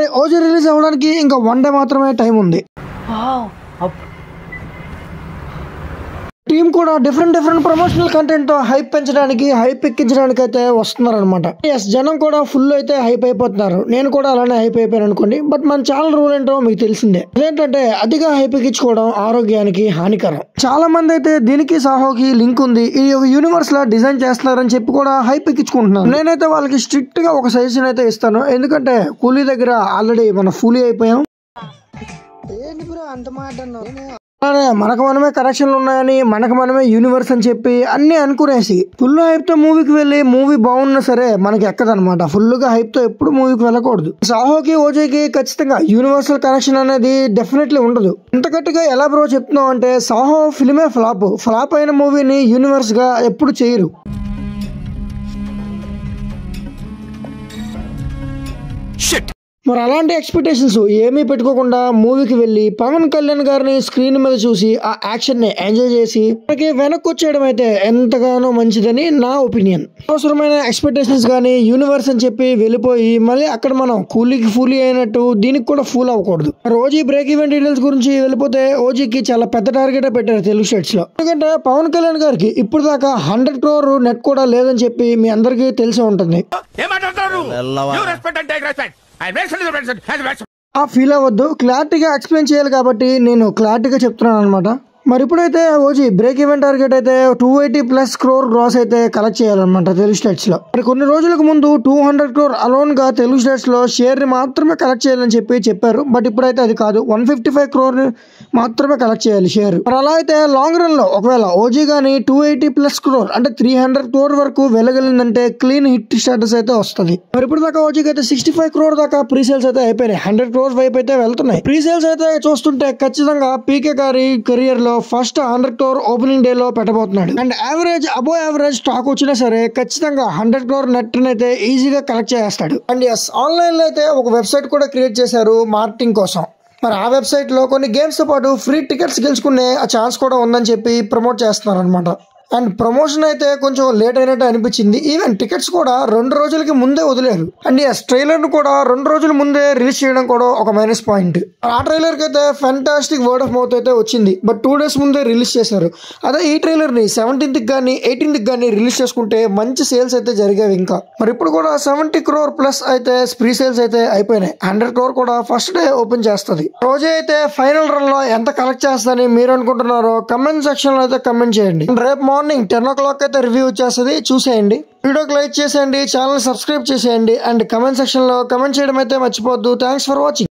మరి OG release అవ్వడానికి ఇంకా 1 డే మాత్రమే టైం ఉంది. టీమ్ కూడా డిఫరెంట్ ప్రమోషనల్ కంటెంట్ తో హైప్ పెంచడానికి, హైప్ ఎక్కించడానికి అయితే వస్తున్నారు అనమాట. జనం కూడా ఫుల్ అయితే హైప్ అయిపోతున్నారు. నేను కూడా అలానే హైప్ అయిపోయాను అనుకోండి. బట్ మన ఛానల్ రూల్ ఏంటో మీకు తెలిసిందే. అదేంటంటే అతిగా హైప్ ఎక్కించుకోవడం ఆరోగ్యానికి హానికరం. చాలా మంది అయితే దీనికి సాహోకి లింక్ ఉంది, ఈ యూనివర్స్ లా డిజైన్ చేస్తున్నారని చెప్పి కూడా హైప్ ఎక్కించుకుంటున్నారు. నేనైతే వాళ్ళకి స్ట్రిక్ట్ గా ఒక సజెషన్ అయితే ఇస్తాను. ఎందుకంటే కూలీ దగ్గర ఆల్రెడీ మనం ఫుల్లీ అయిపోయాం. ఏంటి బ్రో అంత మాట అన్నావు? మనకు మనమే కరెక్షన్లు ఉన్నాయని, మనకు మనమే యూనివర్స్ అని చెప్పి అన్ని అనుకునేసి ఫుల్ హైప్ తో మూవీకి వెళ్ళి మూవీ బాగున్నా సరే మనకి ఎక్కదనమాట. ఫుల్ గా హైప్ తో ఎప్పుడు మూవీకి వెళ్ళకూడదు. సాహోకి ఓజీకి ఖచ్చితంగా యూనివర్సల్ కనెక్షన్ అనేది డెఫినెట్లీ ఉండదు. ఇంత గట్టిగా ఎలా బ్రో చెప్తున్నావు అంటే, సాహో ఫిల్మే ఫ్లాప్ అయిన మూవీని యూనివర్స్ గా ఎప్పుడు చేయరు. మరి అలాంటి ఎక్స్పెక్టేషన్స్ ఏమీ పెట్టుకోకుండా మూవీకి వెళ్ళి పవన్ కళ్యాణ్ గారిని స్క్రీన్ మీద చూసి ఆ యాక్షన్ ని ఎంజాయ్ చేసి మనకి వెనక్కి వచ్చేయడం అయితే ఎంతగానో మంచిదని నా ఒపీనియన్. అవసరమైన ఎక్స్పెక్టేషన్స్ కానీ యూనివర్స్ అని చెప్పి వెళ్ళిపోయి మళ్ళీ అక్కడ మనం కూలీకి ఫూలీ అయినట్టు దీనికి కూడా ఫూల్ అవ్వకూడదు. ఓజీ బ్రేక్ ఈవెన్ డీటెయిల్స్ గురించి వెళ్ళిపోతే ఓజీకి చాలా పెద్ద టార్గెట్ పెట్టారు తెలుగు స్టేట్స్ లో. ఎందుకంటే పవన్ కళ్యాణ్ గారికి ఇప్పుడు దాకా 100 crore నెట్ కూడా లేదని చెప్పి మీ అందరికీ తెలిసే ఉంటుంది. ఆ ఫీల్ అవ్వద్దు, క్లారిటీగా ఎక్స్ప్లెయిన్ చేయాలి కాబట్టి నేను క్లారిటీగా చెప్తున్నాను అనమాట. మరి ఇప్పుడైతే ఓజీ బ్రేక్ ఈవెన్ టార్గెట్ అయితే 280+ crore గ్రాస్ అయితే కలెక్ట్ చేయాలన్నమాట తెలుగు స్టేట్స్ లో. మరి కొన్ని రోజులకు ముందు 200 crore అలోన్ గా తెలుగు స్టేట్స్ లో షేర్ ని మాత్రమే కలెక్ట్ చేయాలని చెప్పి చెప్పారు. బట్ ఇప్పుడైతే అది కాదు, 155 crore మాత్రమే కలెక్ట్ చేయాలి షేర్. మరి అలా అయితే లాంగ్ రన్ లో ఒకవేళ ఓజీ గానీ 280+ crore అంటే 300 crore వరకు వెళ్ళగలిగిందంటే క్లీన్ హిట్ స్టేటస్ అయితే వస్తుంది. మరి ఇప్పుడు దాకా ఓజీకి అయితే 65 crore దాకా ప్రీ సేల్స్ అయితే అయిపోయినాయి. 100 crore వైపు అయితే వెళ్తున్నాయి. ప్రీ సేల్స్ అయితే చూస్తుంటే ఖచ్చితంగా పీకే గారి కెరియర్ లో ఫస్ట్ 100 crore ఓపెనింగ్ డే లో పెట్టబోతున్నాడు. అండ్ అబో యావరేజ్ స్టాక్ వచ్చినా సరే ఖచ్చితంగా 100 crore నెట్ అయితే ఈజీగా కలెక్ట్ చేస్తాడు. అండ్ ఎస్, ఆన్లైన్ లో అయితే ఒక వెబ్సైట్ కూడా క్రియేట్ చేశారు మార్కెటింగ్ కోసం. మరి ఆ వెబ్సైట్ లో కొన్ని గేమ్స్ తో పాటు ఫ్రీ టికెట్స్ గెలుచుకునే ఆ ఛాన్స్ కూడా ఉందని చెప్పి ప్రమోట్ చేస్తున్నారు అనమాట. అండ్ ప్రమోషన్ అయితే కొంచెం లేట్ అయినట్టు అనిపించింది. ఈవెన్ టికెట్స్ కూడా 2 రోజులకి ముందే వదిలేరు. అండ్ ఎస్, ట్రైలర్ ను కూడా 2 రోజుల ముందే రిలీజ్ చేయడం కూడా ఒక మైనస్ పాయింట్. ఆ ట్రైలర్ కి అయితే ఫెంటాస్టిక్ వర్డ్ ఆఫ్ మౌత్ అయితే వచ్చింది. బట్ 2 days ముందే రిలీజ్ చేశారు. అదే ఈ ట్రైలర్ ని 17th కానీ 18th కానీ రిలీజ్ చేసుకుంటే మంచి సేల్స్ అయితే జరిగేవి. ఇంకా మరి ఇప్పుడు కూడా 70 crore ప్లస్ అయితే ప్రీ సేల్స్ అయితే అయిపోయినాయి. 100 crore కూడా ఫస్ట్ డే ఓపెన్ చేస్తుంది. రోజే అయితే ఫైనల్ రన్ లో ఎంత కలెక్ట్ చేస్తుందని మీరు అనుకుంటున్నారో కమెంట్ సెక్షన్ లో అయితే కమెంట్ చేయండి. రేపు మార్నింగ్ 10 o'clock అయితే రివ్యూ వచ్చేస్తుంది, చూసేయండి. వీడియోకి లైక్ చేసేయండి, ఛానల్ సబ్స్క్రైబ్ చేసేయండి. అండ్ కమెంట్ సెక్షన్ లో కమెంట్ చేయడం అయితే మర్చిపోవద్దు. Thanks for watching.